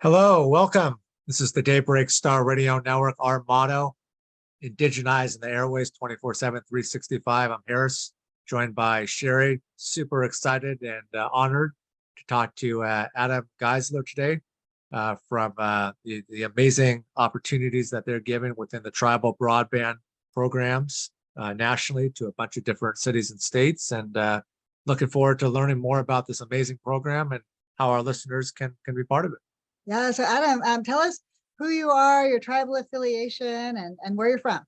Hello, welcome. This is the Daybreak Star Radio Network. Our motto, indigenize in the airways 24/7, 365. I'm Harris, joined by Sherry. Super excited and honored to talk to Adam Geisler today from the amazing opportunities that they're giving within the tribal broadband programs nationally to a bunch of different cities and states. And looking forward to learning more about this amazing program and how our listeners can be part of it. Yeah, so Adam, tell us who you are, your tribal affiliation, and where you're from.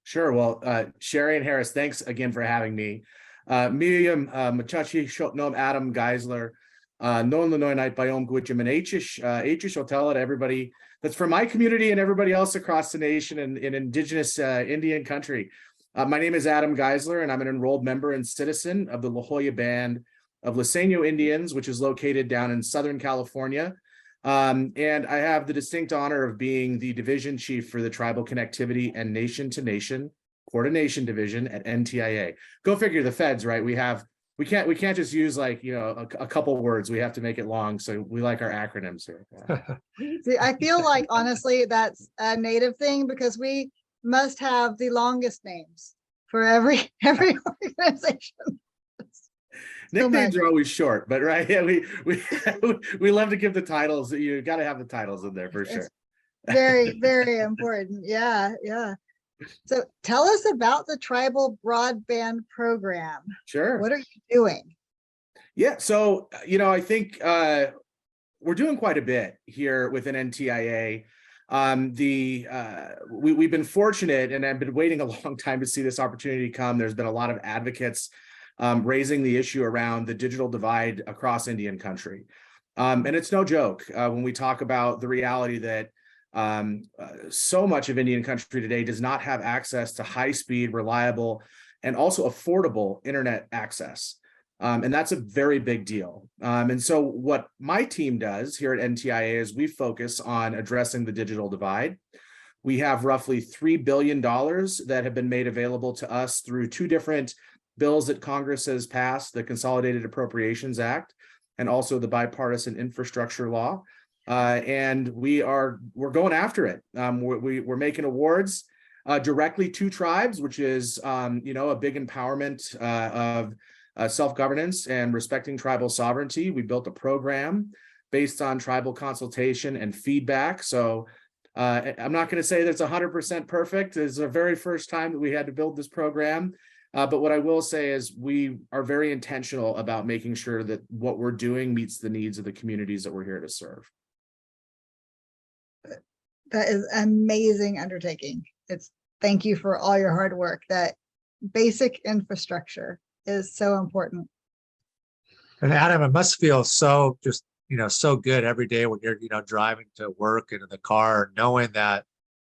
Sure. Well, Sherry and Harris, thanks again for having me. Miriam Machachi Shotnom Adam Geisler, Non Lanoy Night Biome Gwitjim and Achish will tell it to everybody that's from my community and everybody else across the nation and in indigenous Indian country. My name is Adam Geisler, and I'm an enrolled member and citizen of the La Jolla Band of Luiseno Indians, which is located down in Southern California. And I have the distinct honor of being the division chief for the Tribal Connectivity and Nation-to-Nation Coordination Division at NTIA. Go figure, the feds, right? We can't just use a couple words. We have to make it long, so we like our acronyms here. See, I feel like honestly that's a native thing because we must have the longest names for every organization. Nicknames are always short, but right, yeah, we love to give the titles. You got to have the titles in there for sure. Very, very important. Yeah. So tell us about the tribal broadband program. Sure. What are you doing? Yeah, so I think we're doing quite a bit here within NTIA. We've been fortunate, and I've been waiting a long time to see this opportunity come. There's been a lot of advocates raising the issue around the digital divide across Indian country. And it's no joke when we talk about the reality that so much of Indian country today does not have access to high-speed, reliable, and also affordable internet access. And that's a very big deal. And so what my team does here at NTIA is we focus on addressing the digital divide. We have roughly $3 billion that have been made available to us through two different bills that Congress has passed, the Consolidated Appropriations Act, and also the Bipartisan Infrastructure Law. And we're going after it. We're making awards directly to tribes, which is a big empowerment of self-governance and respecting tribal sovereignty. We built a program based on tribal consultation and feedback. So I'm not going to say that's 100% perfect. It's the very first time that we had to build this program. But what I will say is we are very intentional about making sure that what we're doing meets the needs of the communities that we're here to serve. That is an amazing undertaking. Thank you for all your hard work. That basic infrastructure is so important. And Adam, it must feel so so good every day when you're, driving to work and in the car, knowing that,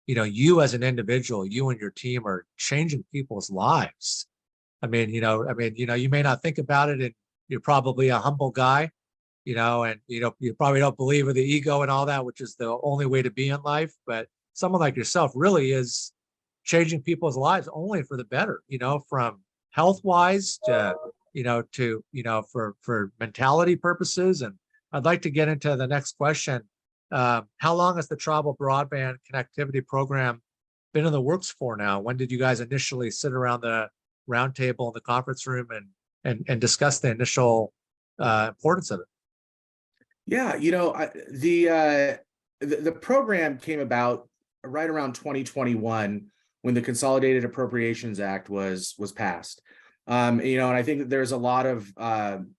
you as an individual, you and your team are changing people's lives. I mean, you may not think about it, and you're probably a humble guy, and you probably don't believe in the ego and all that, which is the only way to be in life. But someone like yourself really is changing people's lives only for the better, from health-wise to, for mentality purposes. And I'd like to get into the next question. How long has the tribal broadband connectivity program been in the works for now? When did you guys initially sit around the round table in the conference room and discuss the initial importance of it? Yeah, the program came about right around 2021 when the Consolidated Appropriations Act was passed. And I think that there's a lot of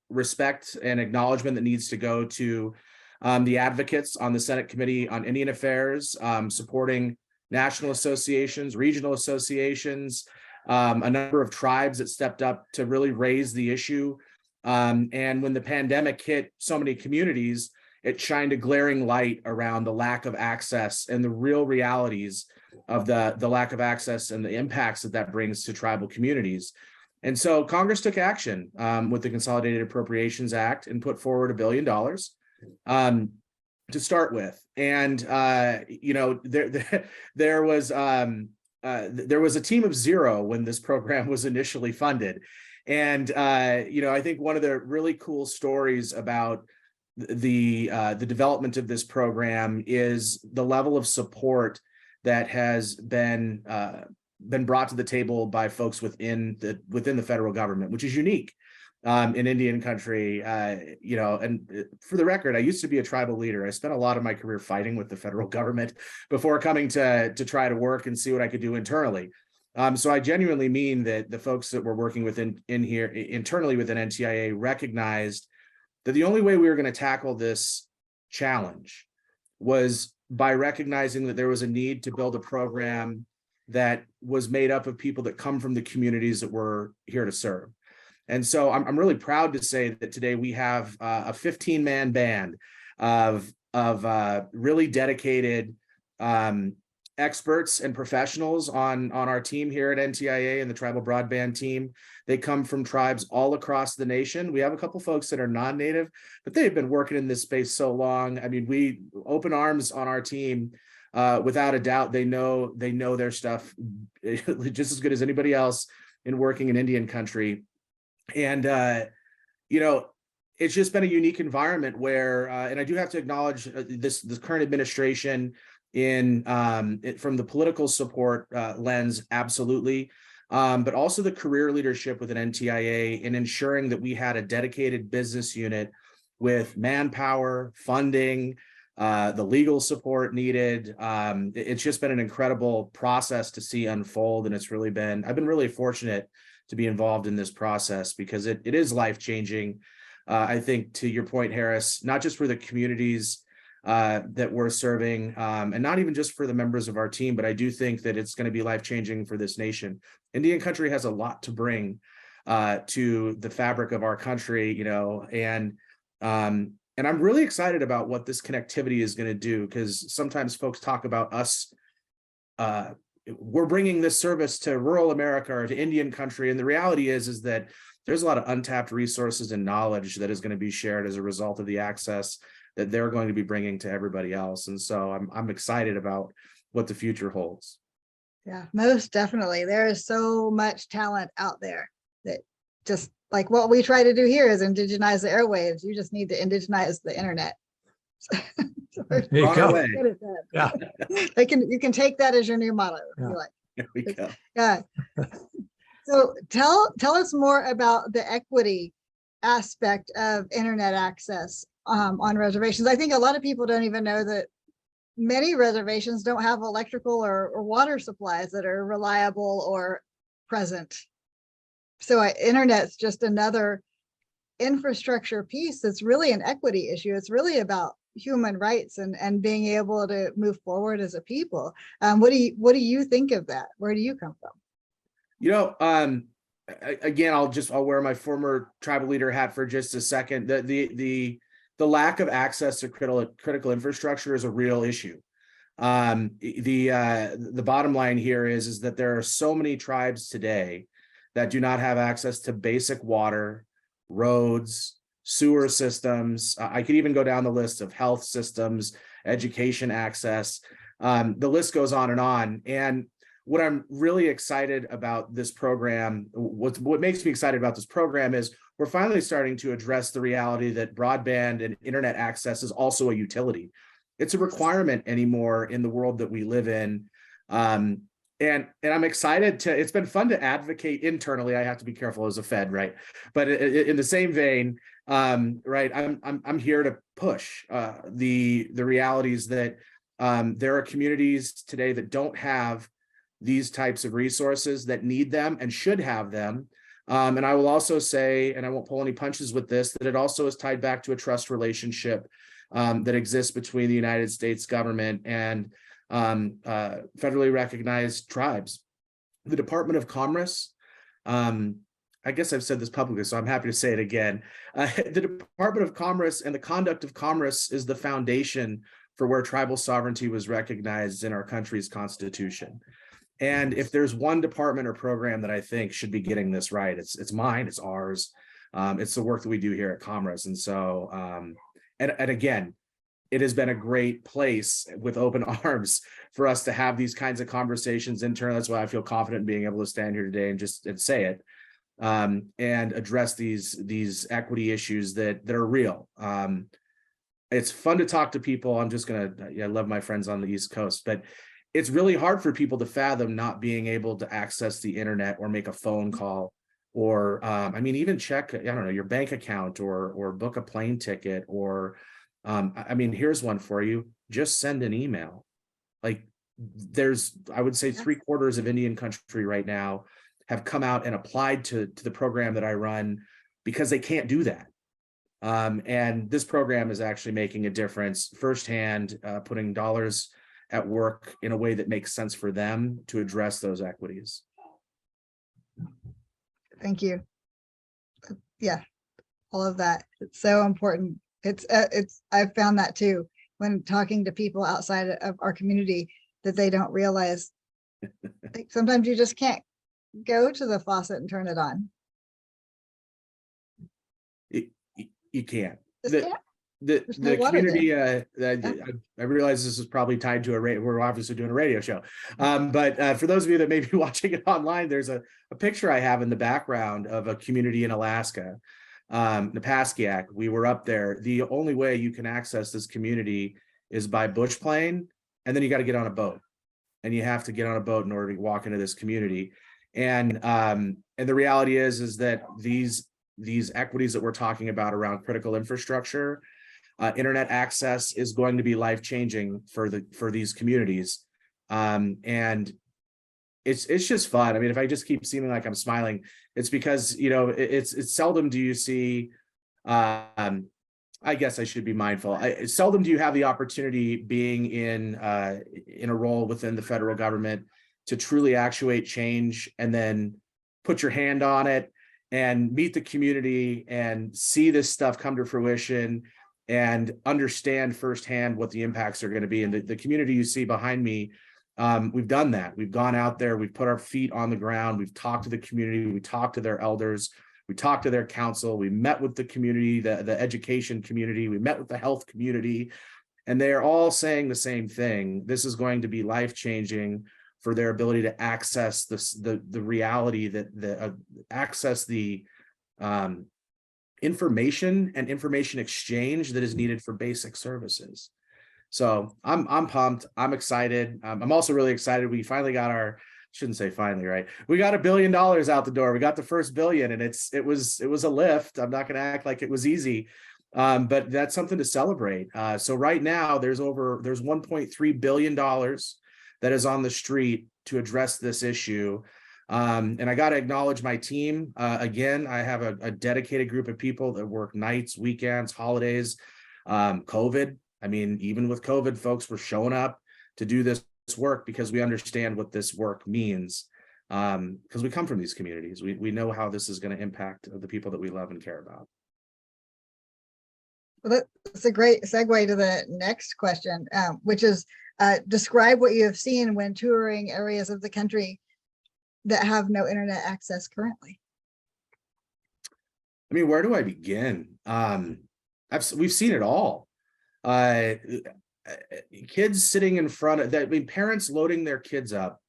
respect and acknowledgement that needs to go to the advocates on the Senate Committee on Indian Affairs, supporting national associations, regional associations, a number of tribes that stepped up to really raise the issue. And when the pandemic hit so many communities, it shined a glaring light around the lack of access and the real realities of the lack of access and the impacts that brings to tribal communities. And so Congress took action with the Consolidated Appropriations Act and put forward $1 billion to start with. And there was a team of zero when this program was initially funded. And I think one of the really cool stories about the development of this program is the level of support that has been brought to the table by folks within the federal government, which is unique in Indian country. And for the record, I used to be a tribal leader. I spent a lot of my career fighting with the federal government before coming to try to work and see what I could do internally. So I genuinely mean that the folks that were working internally within NTIA recognized that the only way we were going to tackle this challenge was by recognizing that there was a need to build a program that was made up of people that come from the communities that we're here to serve. And so I'm really proud to say that today we have a 15-man band of really dedicated experts and professionals on our team here at NTIA and the tribal broadband team. They come from tribes all across the nation. We have a couple folks that are non-native, but they've been working in this space so long. I mean, we open arms on our team. Without a doubt, they know their stuff just as good as anybody else in working in Indian country. And it's just been a unique environment where, and I do have to acknowledge this current administration from the political support lens, absolutely, but also the career leadership within NTIA in ensuring that we had a dedicated business unit with manpower, funding, the legal support needed. It's just been an incredible process to see unfold, and I've been really fortunate to be involved in this process because it is life-changing. I think, to your point, Harris, not just for the communities that we're serving, and not even just for the members of our team, but I do think that it's going to be life-changing for this nation. Indian country has a lot to bring to the fabric of our country, and I'm really excited about what this connectivity is going to do, because sometimes folks talk about us, we're bringing this service to rural America or to Indian country, and the reality is that there's a lot of untapped resources and knowledge that is going to be shared as a result of the access that they're going to be bringing to everybody else. And so I'm excited about what the future holds. Yeah, most definitely. There is so much talent out there that just like what we try to do here is indigenize the airwaves. You just need to indigenize the internet. So There you go. Yeah. You can take that as your new motto if you like. There we go. Yeah. So tell us more about the equity aspect of internet access on reservations. I think a lot of people don't even know that many reservations don't have electrical or water supplies that are reliable or present. So internet's just another infrastructure piece that's really an equity issue. It's really about human rights and being able to move forward as a people. What do you think of that? Where do you come from? Again, I'll wear my former tribal leader hat for just a second. The lack of access to critical infrastructure is a real issue. The bottom line here is that there are so many tribes today that do not have access to basic water, roads, sewer systems. I could even go down the list of health systems, education access. The list goes on and on. And what I'm really excited about this program, what makes me excited about this program is we're finally starting to address the reality that broadband and internet access is also a utility. It's a requirement anymore in the world that we live in. And I'm excited it's been fun to advocate internally. I have to be careful as a Fed, right? But in the same vein, right, I'm here to push the realities that there are communities today that don't have these types of resources that need them and should have them. And I will also say, and I won't pull any punches with this, that it also is tied back to a trust relationship that exists between the United States government and federally recognized tribes. The Department of Commerce, I guess I've said this publicly, so I'm happy to say it again. The Department of Commerce and the conduct of commerce is the foundation for where tribal sovereignty was recognized in our country's constitution. And if there's one department or program that I think should be getting this right, it's mine, it's ours. It's the work that we do here at Commerce. And so, and again, it has been a great place with open arms for us to have these kinds of conversations internally. That's why I feel confident in being able to stand here today and say it, and address these equity issues that are real. it's fun to talk to people. I love my friends on the East Coast, but it's really hard for people to fathom not being able to access the internet or make a phone call, or even check, I don't know, your bank account, or book a plane ticket, or here's one for you: just send an email. Like, there's, I would say, 3/4 of Indian country right now have come out and applied to the program that I run because they can't do that. And this program is actually making a difference firsthand, putting dollars at work in a way that makes sense for them to address those equities. Thank you. Yeah, all of that. It's so important. I've found that too, when talking to people outside of our community, that they don't realize sometimes you just can't go to the faucet and turn it on. You can't. Just can't. The no community, I realize this is probably tied to we're obviously doing a radio show. But for those of you that may be watching it online, there's a picture I have in the background of a community in Alaska, Napaskiak. We were up there. The only way you can access this community is by bush plane, and then you got to get on a boat. And you have to get on a boat in order to walk into this community. And the reality is that these equities that we're talking about around critical infrastructure, internet access, is going to be life-changing for these communities. And it's just fun. I mean, if I just keep seeming like I'm smiling, it's because, it's seldom do you see, I guess I should be mindful. Seldom do you have the opportunity, being in a role within the federal government, to truly actuate change and then put your hand on it and meet the community and see this stuff come to fruition and understand firsthand what the impacts are going to be. And the community you see behind me, we've done that. We've gone out there, we've put our feet on the ground, we've talked to the community, we talked to their elders, we talked to their council, we met with the community, the education community, we met with the health community, and they are all saying the same thing. This is going to be life-changing for their ability to access the reality, that access the information and information exchange that is needed for basic services. So I'm pumped. I'm excited. I'm also really excited. We finally got shouldn't say finally, right? We got $1 billion out the door. We got the first billion, and it was a lift. I'm not going to act like it was easy, but that's something to celebrate. So right now there's $1.3 billion that is on the street to address this issue. And I got to acknowledge my team. Again, I have a dedicated group of people that work nights, weekends, holidays, COVID. I mean, even with COVID, folks were showing up to do this work because we understand what this work means, because we come from these communities. We know how this is going to impact the people that we love and care about. Well, that's a great segue to the next question, which is describe what you have seen when touring areas of the country that have no internet access currently. I mean, where do I begin? We've seen it all. Kids sitting in front of that. I mean, parents loading their kids up,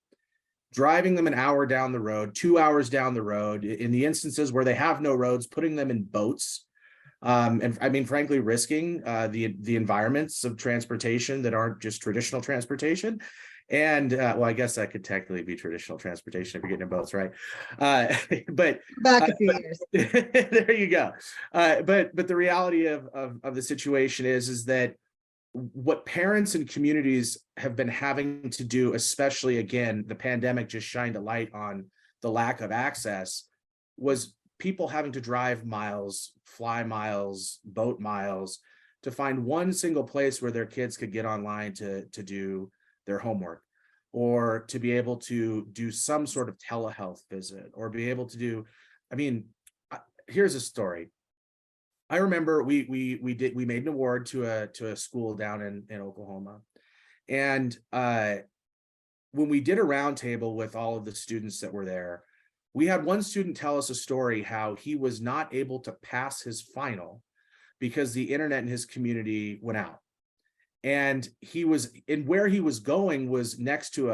driving them an hour down the road, 2 hours down the road, in the instances where they have no roads, putting them in boats. And I mean, frankly, risking the environments of transportation that aren't just traditional transportation. And well, I guess that could technically be traditional transportation if you're getting in boats, right? But back a few years. There you go. But the reality of the situation is that what parents and communities have been having to do, especially, again, the pandemic just shined a light on the lack of access, was people having to drive miles, fly miles, boat miles, to find one single place where their kids could get online to do their homework, or to be able to do some sort of telehealth visit, or be able to do, I mean, here's a story. I remember we made an award to a school down in Oklahoma. And when we did a roundtable with all of the students that were there, we had one student tell us a story how he was not able to pass his final because the internet in his community went out. And where he was going was next to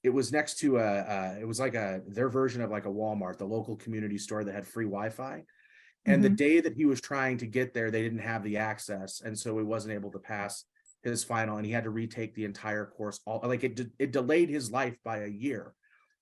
it was like their version of like a Walmart, the local community store that had free Wi-Fi. And the day that he was trying to get there, they didn't have the access. And so he wasn't able to pass his final, and he had to retake the entire course. It delayed his life by a year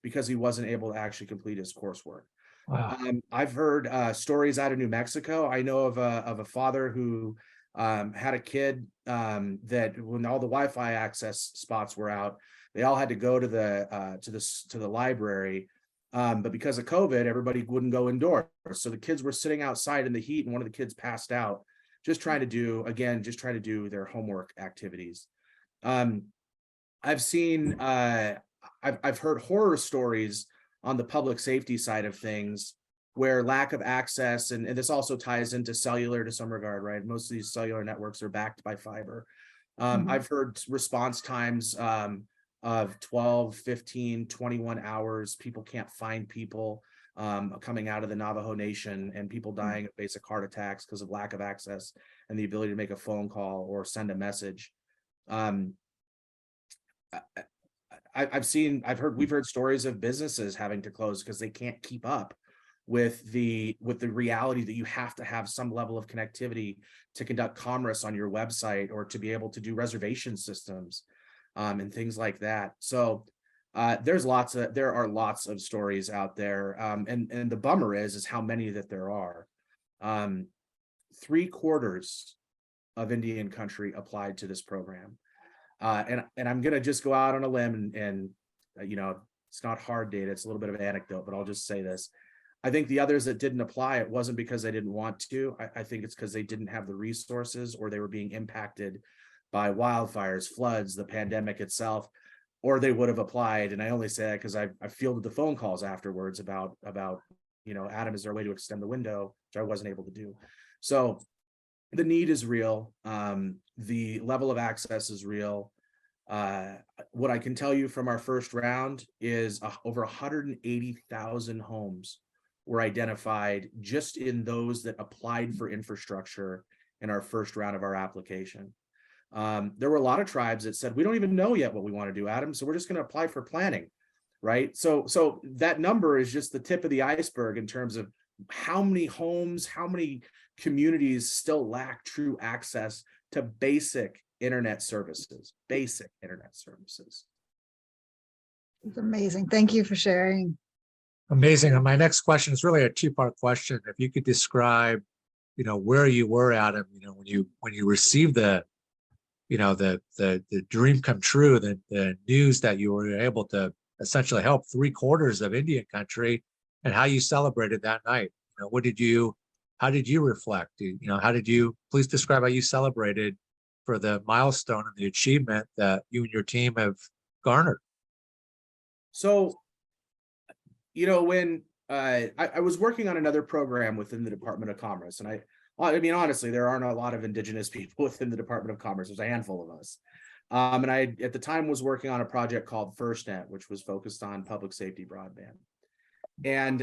because he wasn't able to actually complete his coursework. Wow. I've heard stories out of New Mexico. I know of a father who had a kid that when all the Wi-Fi access spots were out, they all had to go to the library. But because of COVID, everybody wouldn't go indoors. So the kids were sitting outside in the heat, and one of the kids passed out, just trying to do their homework activities. I've seen, I've heard horror stories on the public safety side of things where lack of access, and this also ties into cellular to some regard, right? Most of these cellular networks are backed by fiber. I've heard response times of 12, 15, 21 hours. People can't find people coming out of the Navajo Nation, and people dying of basic heart attacks because of lack of access and the ability to make a phone call or send a message. We've heard stories of businesses having to close because they can't keep up with the reality that you have to have some level of connectivity to conduct commerce on your website or to be able to do reservation systems and things like that. So there are lots of stories out there, and the bummer is how many that there are. 3/4 of Indian country applied to this program. And I'm going to just go out on a limb and it's not hard data. It's a little bit of an anecdote, but I'll just say this. I think the others that didn't apply, it wasn't because they didn't want to. I think it's because they didn't have the resources, or they were being impacted by wildfires, floods, the pandemic itself, or they would have applied. And I only say that because I fielded the phone calls afterwards about, Adam, is there a way to extend the window, which I wasn't able to do. So the need is real. The level of access is real. What I can tell you from our first round is over 180,000 homes were identified just in those that applied for infrastructure in our first round of our application. There were a lot of tribes that said, we don't even know yet what we want to do, Adam, so we're just going to apply for planning, right? So that number is just the tip of the iceberg in terms of how many homes, how many communities still lack true access to basic internet services. It's amazing. Thank you for sharing. Amazing. And my next question is really a two-part question. If you could describe, where you were, Adam, when you received the dream come true, the news that you were able to essentially help 3/4 of Indian country, and how you celebrated that night. How did you reflect? Please describe how you celebrated for the milestone and the achievement that you and your team have garnered? So, when I was working on another program within the Department of Commerce, and I mean, honestly, there aren't a lot of Indigenous people within the Department of Commerce. There's a handful of us. And I, at the time, was working on a project called FirstNet, which was focused on public safety broadband. And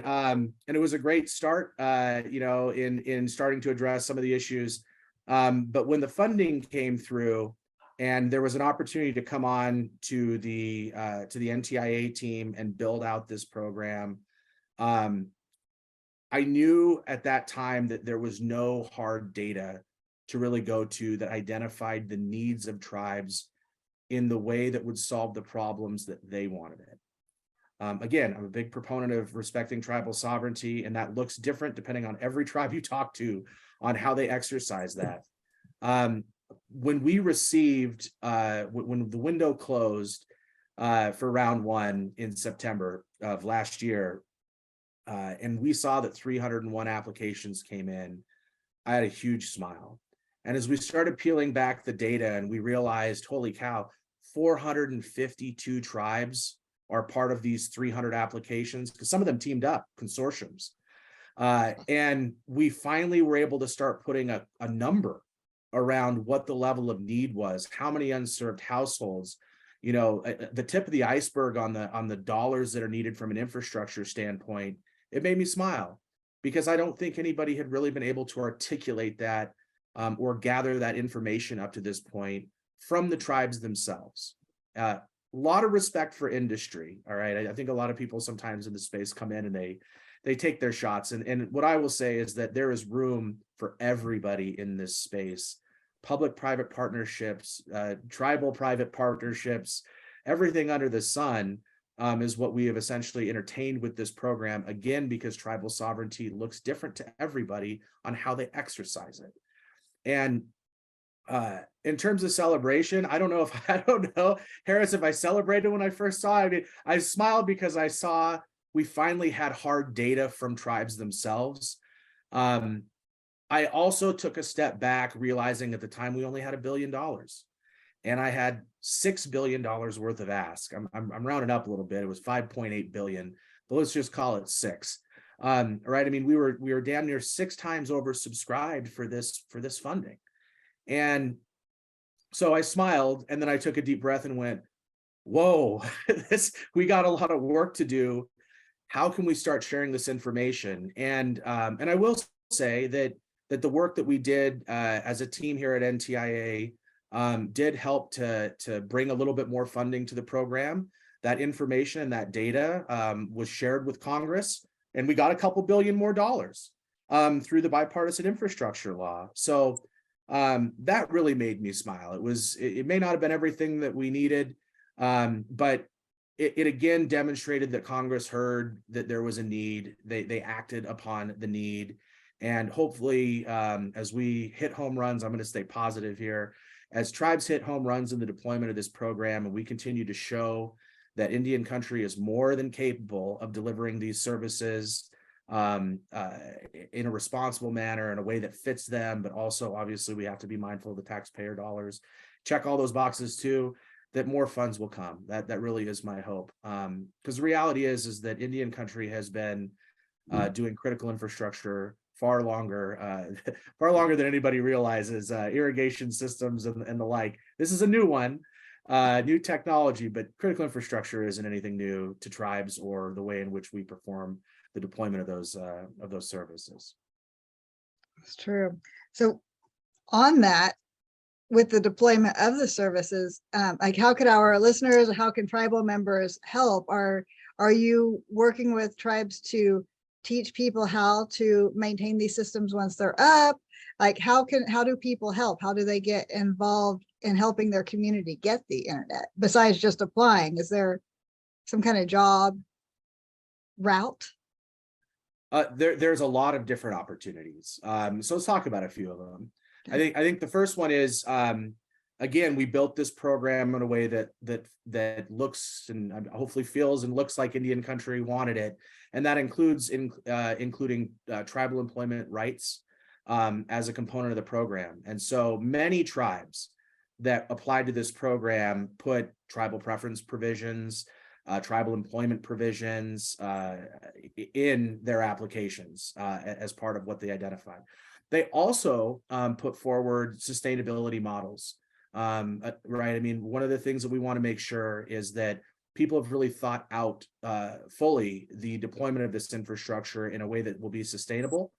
it was a great start, in starting to address some of the issues. But when the funding came through, and there was an opportunity to come on to the NTIA team and build out this program, I knew at that time that there was no hard data to really go to that identified the needs of tribes in the way that would solve the problems that they wanted it. Again, I'm a big proponent of respecting tribal sovereignty, and that looks different depending on every tribe you talk to on how they exercise that. When we received, when the window closed for round one in September of last year, and we saw that 301 applications came in, I had a huge smile. And as we started peeling back the data, and we realized, holy cow, 452 tribes are part of these 300 applications, because some of them teamed up, consortiums. And we finally were able to start putting a number around what the level of need was, how many unserved households, the tip of the iceberg on the dollars that are needed from an infrastructure standpoint. It made me smile, because I don't think anybody had really been able to articulate that or gather that information up to this point from the tribes themselves. A lot of respect for industry. All right. I think a lot of people sometimes in the space come in and they take their shots. And what I will say is that there is room for everybody in this space. Public-private partnerships, tribal-private partnerships, everything under the sun is what we have essentially entertained with this program, again, because tribal sovereignty looks different to everybody on how they exercise it. And in terms of celebration, I don't know, Harris, if I celebrated when I first saw it. I mean, I smiled because I saw we finally had hard data from tribes themselves. I also took a step back, realizing at the time we only had $1 billion, and I had $6 billion worth of ask. I'm rounding up a little bit. It was 5.8 billion, but let's just call it 6. Right? I mean, we were damn near 6 times oversubscribed for this funding, and so I smiled, and then I took a deep breath and went, "Whoa, we got a lot of work to do. How can we start sharing this information?" And I will say that the work that we did as a team here at NTIA did help to bring a little bit more funding to the program. That information and that data was shared with Congress, and we got a couple billion more dollars through the bipartisan infrastructure law. So that really made me smile. It may not have been everything that we needed, but it again demonstrated that Congress heard that there was a need. They acted upon the need. And hopefully, as we hit home runs, I'm going to stay positive here, as tribes hit home runs in the deployment of this program, and we continue to show that Indian country is more than capable of delivering these services in a responsible manner, in a way that fits them, but also obviously we have to be mindful of the taxpayer dollars. Check all those boxes too, that more funds will come. That really is my hope. Because the reality is that Indian country has been doing critical infrastructure far longer than anybody realizes, irrigation systems and the like. This is a new one, new technology, but critical infrastructure isn't anything new to tribes or the way in which we perform the deployment of those services. It's true. So on that, with the deployment of the services, like how could our listeners, how can tribal members help? Are you working with tribes to teach people how to maintain these systems once they're up? Like how do people help? How do they get involved in helping their community get the internet besides just applying? Is there some kind of job route? There's a lot of different opportunities. So let's talk about a few of them. I think the first one is, again, we built this program in a way that looks and hopefully feels and looks like Indian country wanted it, and that includes including tribal employment rights as a component of the program. And so many tribes that applied to this program put tribal preference provisions, tribal employment provisions in their applications as part of what they identified. They also put forward sustainability models, right? I mean, one of the things that we want to make sure is that people have really thought out fully the deployment of this infrastructure in a way that will be sustainable.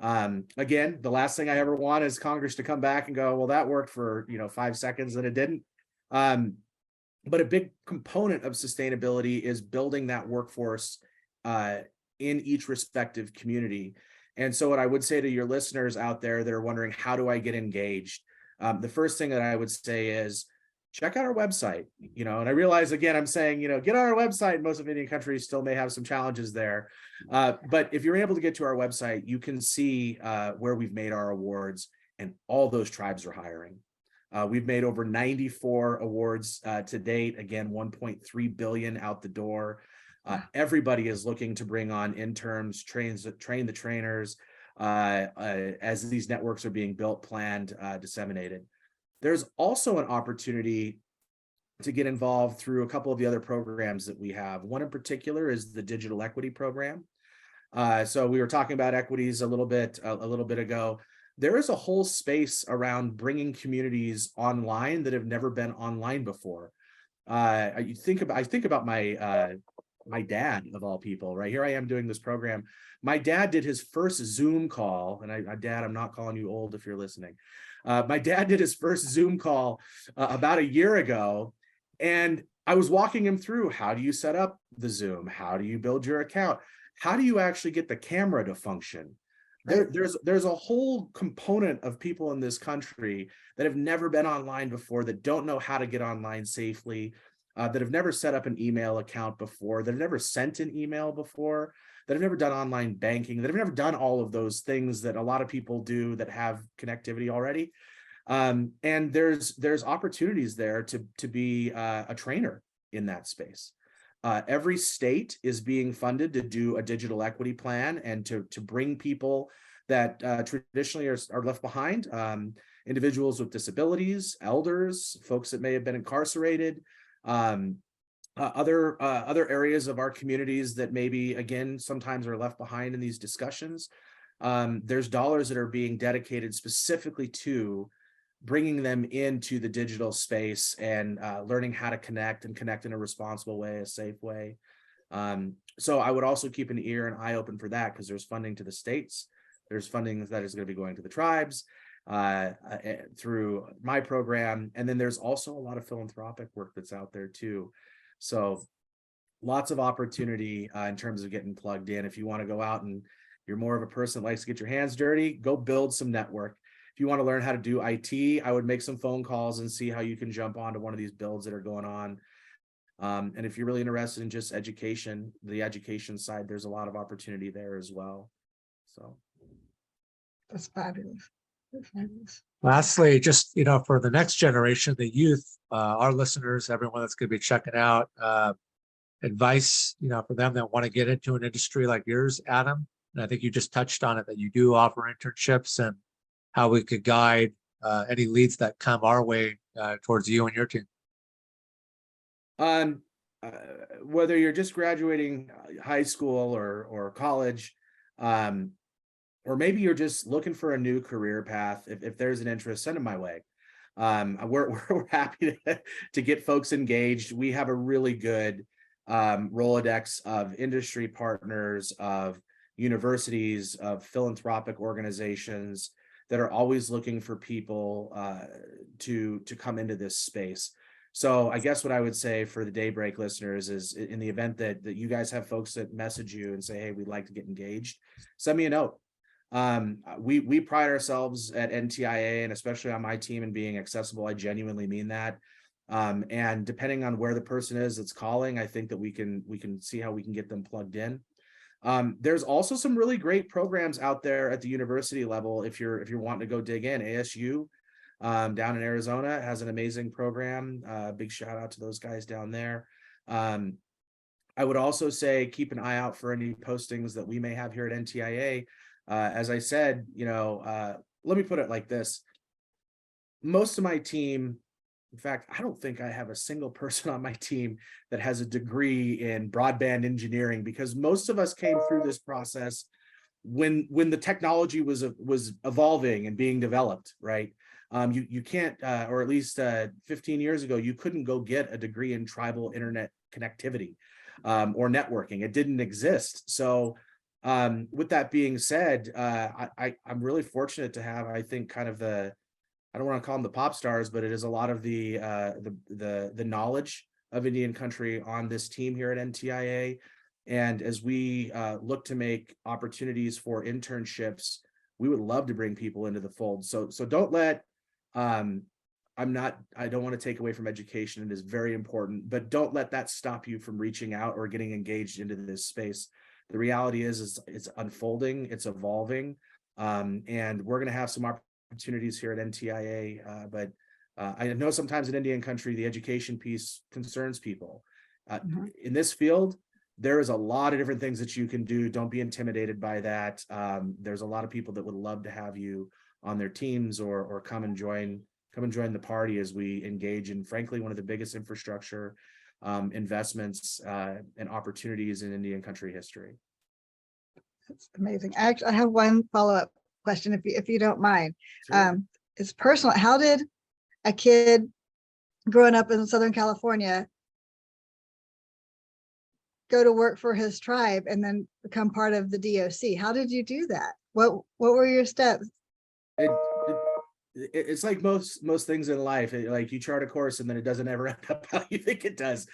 Again, the last thing I ever want is Congress to come back and go, well, that worked for 5 seconds and it didn't. But a big component of sustainability is building that workforce in each respective community. And so what I would say to your listeners out there that are wondering, how do I get engaged? The first thing that I would say is check out our website, and I realize, again, I'm saying, get on our website. Most of Indian countries still may have some challenges there. But if you're able to get to our website, you can see where we've made our awards, and all those tribes are hiring. We've made over 94 awards to date. Again, 1.3 billion out the door. Everybody is looking to bring on interns, train the trainers as these networks are being built, planned, disseminated. There's also an opportunity to get involved through a couple of the other programs that we have. One in particular is the Digital Equity Program. So we were talking about equities a little bit ago. There is a whole space around bringing communities online that have never been online before. I think about my dad, of all people, right? Here I am doing this program. My dad did his first Zoom call, and Dad, I'm not calling you old if you're listening. My dad did his first Zoom call about a year ago, and I was walking him through, how do you set up the Zoom? How do you build your account? how do you actually get the camera to function? There's a whole component of people in this country that have never been online before, that don't know how to get online safely, that have never set up an email account before, that have never sent an email before, that have never done online banking, that have never done all of those things that a lot of people do that have connectivity already. And there's opportunities there to be a trainer in that space. Every state is being funded to do a digital equity plan and to bring people that traditionally are left behind, individuals with disabilities, elders, folks that may have been incarcerated, other areas of our communities that maybe, again, sometimes are left behind in these discussions. There's dollars that are being dedicated specifically to bringing them into the digital space and learning how to connect in a responsible way, a safe way. So I would also keep an ear and eye open for that, because there's funding to the states. There's funding that is going to be going to the tribes through my program. And then there's also a lot of philanthropic work that's out there too. So lots of opportunity in terms of getting plugged in. If you want to go out and you're more of a person that likes to get your hands dirty, go build some network. If you want to learn how to do IT, I would make some phone calls and see how you can jump onto one of these builds that are going on. And if you're really interested in just education, the education side, there's a lot of opportunity there as well. So That's fabulous. That's fabulous. Lastly, just, for the next generation, the youth, our listeners, everyone that's going to be checking out, advice, for them that want to get into an industry like yours, Adam. And I think you just touched on it, that you do offer internships, and how we could guide any leads that come our way towards you and your team. Whether you're just graduating high school or college, or maybe you're just looking for a new career path, if there's an interest, send them my way. We're happy to get folks engaged. We have a really good Rolodex of industry partners, of universities, of philanthropic organizations that are always looking for people to come into this space. So I guess what I would say for the Daybreak listeners is, in the event that you guys have folks that message you and say, hey, we'd like to get engaged, send me a note. We pride ourselves at NTIA, and especially on my team, in being accessible. I genuinely mean that. And depending on where the person is that's calling, I think that we can see how we can get them plugged in. There's also some really great programs out there at the university level. If you're wanting to go dig in, ASU down in Arizona has an amazing program. Big shout out to those guys down there. I would also say keep an eye out for any postings that we may have here at NTIA. As I said, let me put it like this. Most of my team, in fact, I don't think I have a single person on my team that has a degree in broadband engineering, because most of us came through this process when the technology was evolving and being developed, right? You can't, or at least 15 years ago, you couldn't go get a degree in tribal internet connectivity or networking. It didn't exist. So with that being said, I'm really fortunate to have, I think, kind of I don't want to call them the pop stars, but it is a lot of the knowledge of Indian country on this team here at NTIA. And as we look to make opportunities for internships, we would love to bring people into the fold. So don't let, I don't want to take away from education. It is very important, but don't let that stop you from reaching out or getting engaged into this space. The reality is it's unfolding, it's evolving, and we're going to have some opportunities here at NTIA. But I know sometimes in Indian country, the education piece concerns people. In this field, there is a lot of different things that you can do. Don't be intimidated by that. There's a lot of people that would love to have you on their teams or come and join the party as we engage in, frankly, one of the biggest infrastructure investments and opportunities in Indian country history. That's amazing. Actually, I have one follow-up question, if you don't mind. Sure. It's personal. How did a kid growing up in Southern California go to work for his tribe and then become part of the DOC? How did you do that? What were your steps? It's like most things in life. Like you chart a course and then it doesn't ever end up how you think it does.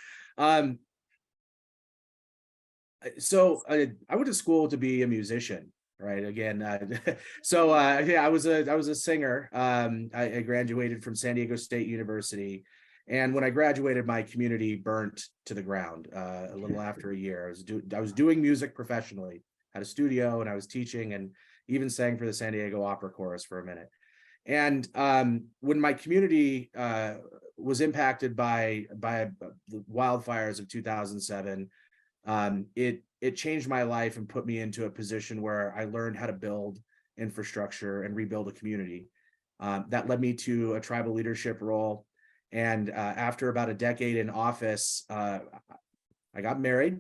So I went to school to be a musician, right? Again, yeah, I was a singer. I graduated from San Diego State University, and when I graduated, my community burnt to the ground a little after a year. I was doing music professionally, had a studio, and I was teaching, and even sang for the San Diego Opera Chorus for a minute. And when my community was impacted by the wildfires of 2007. It changed my life and put me into a position where I learned how to build infrastructure and rebuild a community. That led me to a tribal leadership role. And after about a decade in office, I got married.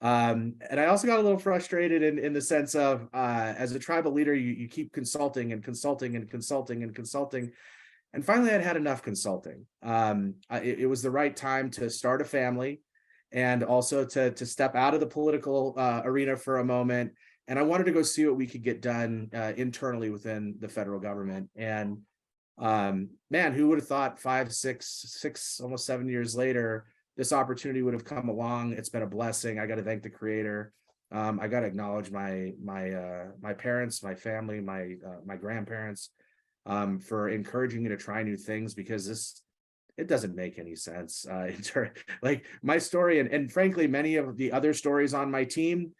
And I also got a little frustrated in the sense of, as a tribal leader, you keep consulting and consulting and consulting and consulting. And finally, I'd had enough consulting. It was the right time to start a family, and also to step out of the political arena for a moment. And I wanted to go see what we could get done internally within the federal government. And man, who would have thought 5, 6, almost 7 years later, this opportunity would have come along. It's been a blessing. I got to thank the Creator. I got to acknowledge my parents, my family, my grandparents, for encouraging me to try new things, because it doesn't make any sense. Like my story, and frankly, many of the other stories on my team,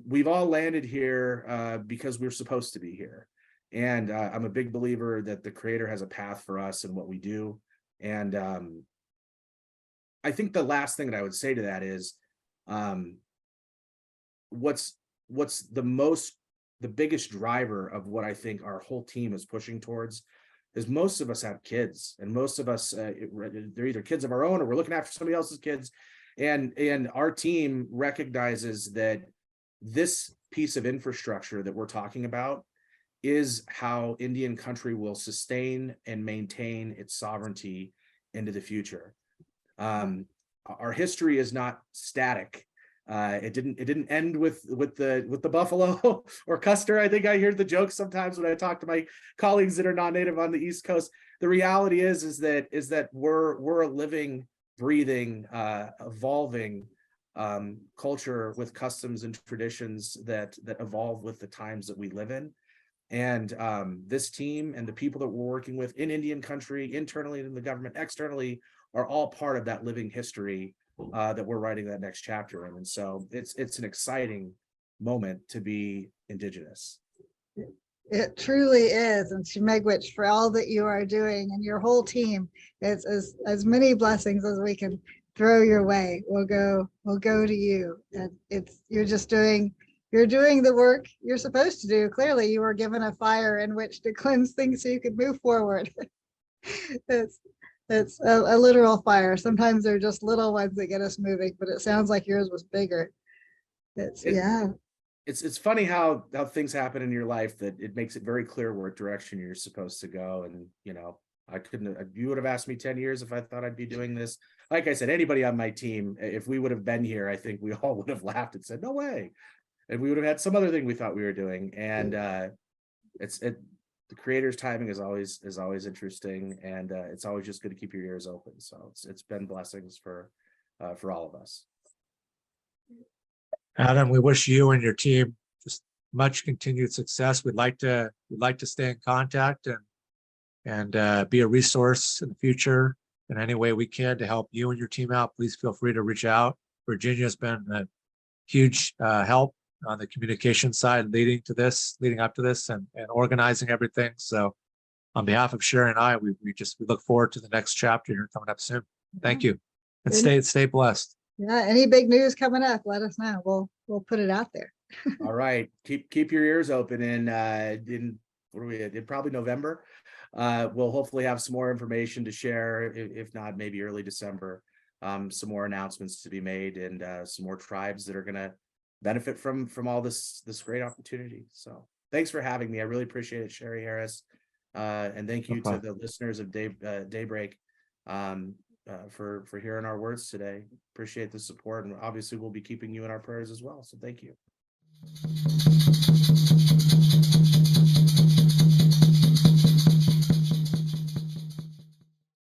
we've all landed here because we're supposed to be here. And I'm a big believer that the Creator has a path for us and what we do. And I think the last thing that I would say to that is, what's the biggest driver of what I think our whole team is pushing towards is most of us have kids, and most of us, they're either kids of our own or we're looking after somebody else's kids. And our team recognizes that this piece of infrastructure that we're talking about is how Indian country will sustain and maintain its sovereignty into the future. Our history is not static. It didn't end with the buffalo or Custer. I think I hear the joke sometimes when I talk to my colleagues that are non-native on the East Coast. The reality is that we're a living, breathing, evolving culture with customs and traditions that evolve with the times that we live in. And this team and the people that we're working with in Indian country, internally in the government, externally, are all part of that living history that we're writing that next chapter in. And so it's an exciting moment to be Indigenous. It truly is. And Shemegwich, for all that you are doing and your whole team, it's as many blessings as we can throw your way will go to you. And you're doing the work you're supposed to do. Clearly you were given a fire in which to cleanse things so you could move forward. It's a literal fire. Sometimes they're just little ones that get us moving, but it sounds like yours was bigger. It's funny how things happen in your life that it makes it very clear what direction you're supposed to go. And you would have asked me 10 years if I thought I'd be doing this. Like I said, anybody on my team, if we would have been here, I think we all would have laughed and said, no way. And we would have had some other thing we thought we were doing. And the Creator's timing is always interesting, and it's always just good to keep your ears open. So it's been blessings for all of us. Adam, we wish you and your team just much continued success. We'd like to stay in contact and be a resource in the future in any way we can to help you and your team out. Please feel free to reach out. Virginia has been a huge help on the communication side, leading up to this and organizing everything. So on behalf of Sherry and I, we look forward to the next chapter here coming up soon. Thank you. And stay blessed. Yeah. Any big news coming up, let us know. We'll put it out there. All right. Keep your ears open in probably November. We'll hopefully have some more information to share, if not maybe early December, some more announcements to be made, and some more tribes that are going to benefit from all this great opportunity. So thanks for having me. I really appreciate it, Sherry Harris. And thank you to the listeners of Daybreak for hearing our words today. Appreciate the support, and obviously we'll be keeping you in our prayers as well. So thank you.